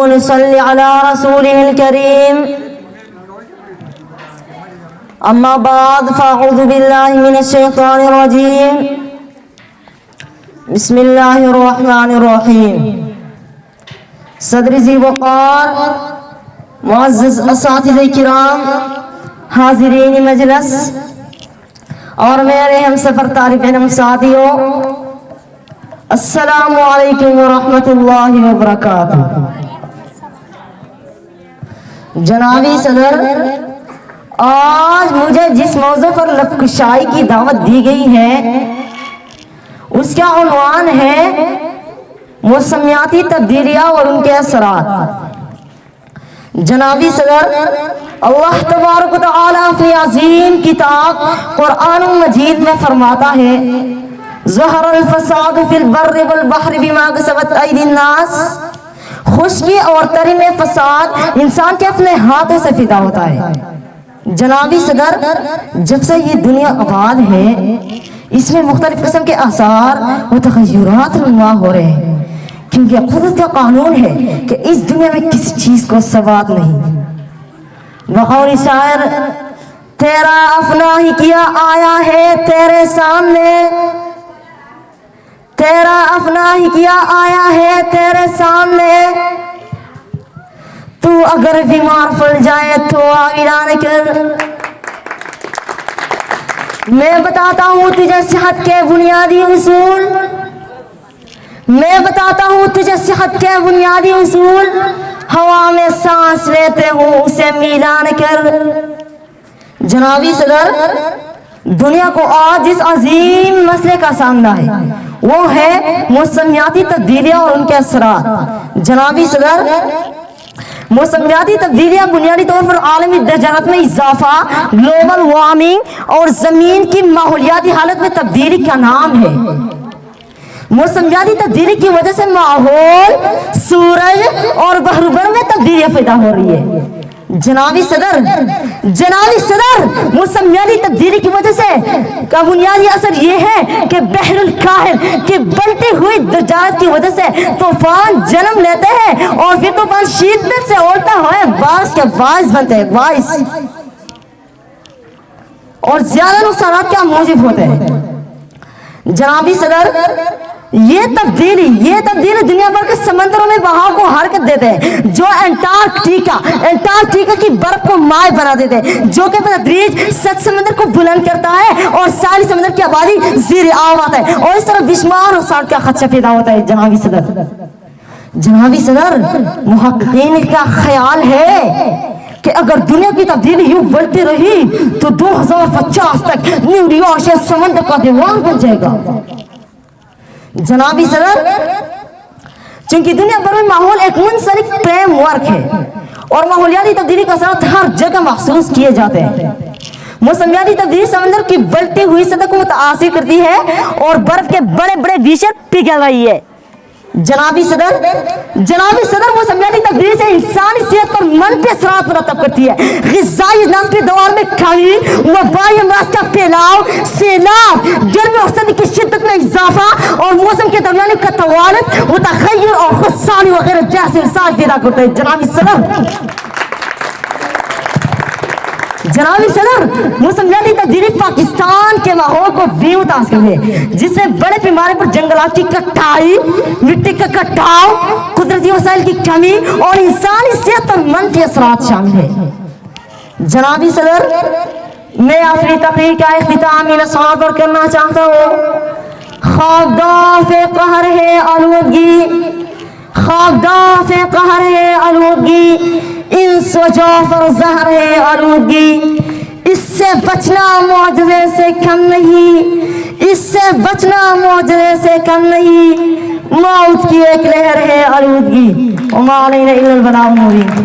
ونصلي على رسوله الكريم. أما بعد فأعوذ بالله من الشيطان الرجيم. بسم الله الرحمن الرحيم. صدر ذی وقار، معزز اساتذہ کرام، حاضرین مجلس اور میرے ہم سفر طالبین ساتھیوں، السلام علیکم ورحمۃ اللہ وبرکاتہ. جنابی صدر، آج مجھے جس موضوع پر لب کشائی کی دعوت دی گئی ہے اس کا عنوان ہے موسمیاتی تبدیلیاں اور ان کے اثرات. جنابی صدر، اللہ تبارک و تعالی فی عظیم کتاب قرآن مجید میں فرماتا ہے ظہر الفساد فی البر والبحر بما کسبت ایدی الناس. خشکی اور تری میں فساد انسان کے اپنے ہاتھوں سے پیدا ہوتا ہے. جنابی صدر، جب سے یہ دنیا آباد ہے اس میں مختلف قسم کے آثار و تغیرات رونما ہو رہے ہیں، کیونکہ قدرت کا قانون ہے کہ اس دنیا میں کسی چیز کو ثبات نہیں. بقول شاعر، تیرا اپنا ہی کیا آیا ہے تیرے سامنے، تیرا اپنا ہی کیا آیا ہے تیرے سامنے، تو اگر بیمار پڑ جائے تو اعلان کر. میں بتاتا ہوں تجھے صحت کے بنیادی اصول، میں بتاتا ہوں تجھے صحت کے بنیادی اصول. ہوا میں سانس لیتے ہوں اسے میلان کر. جنابی صدر، دنیا کو آج جس عظیم مسئلے کا سامنا ہے وہ ہے موسمیاتی تبدیلیاں اور ان کے اثرات. جنابی صدر، موسمیاتی تبدیلیاں بنیادی طور پر عالمی درجات میں اضافہ، گلوبل وارمنگ اور زمین کی ماحولیاتی حالت میں تبدیلی کا نام ہے. موسمیاتی تبدیلی کی وجہ سے ماحول، سورج اور بحر میں تبدیلیاں پیدا ہو رہی ہے. جنابی صدر، موسمیاتی تبدیلی کی وجہ سے کا بنیادی اثر یہ ہے کہ بحر الکاہل کی بلٹی ہوئی درجات کی وجہ سے طوفان جنم لیتے ہیں اور پھر طوفان شدت سے اولتا ہوئے بارش کے باعث بنتے ہیں، اور زیادہ نقصانات کا موجب ہوتے ہیں. جنابی صدر، یہ تبدیلی دنیا بھر کے سمندروں میں بہاؤ کو حرکت دیتے ہیں، جو انٹارکٹیکا کی برف کو مائع بنا دیتے ہیں، جو کہ بتدریج سطح سمندر کو بلند کرتا ہے اور ساحلی سمندر کی آبادی زیر آب آتا ہے، اور اس طرح بشمار اور ساٹھ کا خدشہ پیدا ہوتا ہے. جنابی صدر، محققین کا خیال ہے کہ اگر دنیا کی تبدیلی یوں بڑھتی رہی تو 2050 تک نیو یارک سمندر کا دیوار بن جائے گا. جنابی صدر، چونکہ دنیا بھر میں ماحول ایک منسلک فریم ورک ہے اور ماحولیاتی تبدیلی کا اثرات ہر جگہ محسوس کیے جاتے ہیں. موسمیاتی تبدیلی سمندر کی بڑھتی ہوئی سطح کو متاثر کرتی ہے اور برف کے بڑے بڑے گلیشیر پگھل رہی ہے. جنابی صدر، موسمیاتی تبدیلی سے انسانی صحت پر منفی اثرات مرتب کرتی ہے. غذائی اجناس کی دوار میں کمی، وبائی امراض کا پھیلاؤ، سیلاب، گرمی اور سردی کی شدت میں اضافہ اور موسم کے درمیان کا توالد، متغیر اور خودسانی وغیرہ جیسے مسائل پیدا کرتے ہیں. جنابی صدر، موسمیاتی تبدیلی پاکستان کے ماحول کو بھی متاثر ہے، جس میں بڑے پیمانے پر جنگلات کی کٹائی، مٹی کا کٹاؤ، قدرتی وسائل کی کمی اور انسانی صحت پر منفی اثرات شامل ہیں. جنابی صدر، میں اپنی تقریر کا اختتامی نصاب پر کرنا چاہتا ہوں. خوابدار قہر ہے آلودگی، خوابدار قہر ہے آلودگی، انس و جعفر زہر ہے آلودگی. اس سے بچنا معجزے سے کم نہیں، اس سے بچنا معجزے سے کم نہیں. موت کی ایک لہر ہے آلودگی. وما علینا الا البلاغ المبین.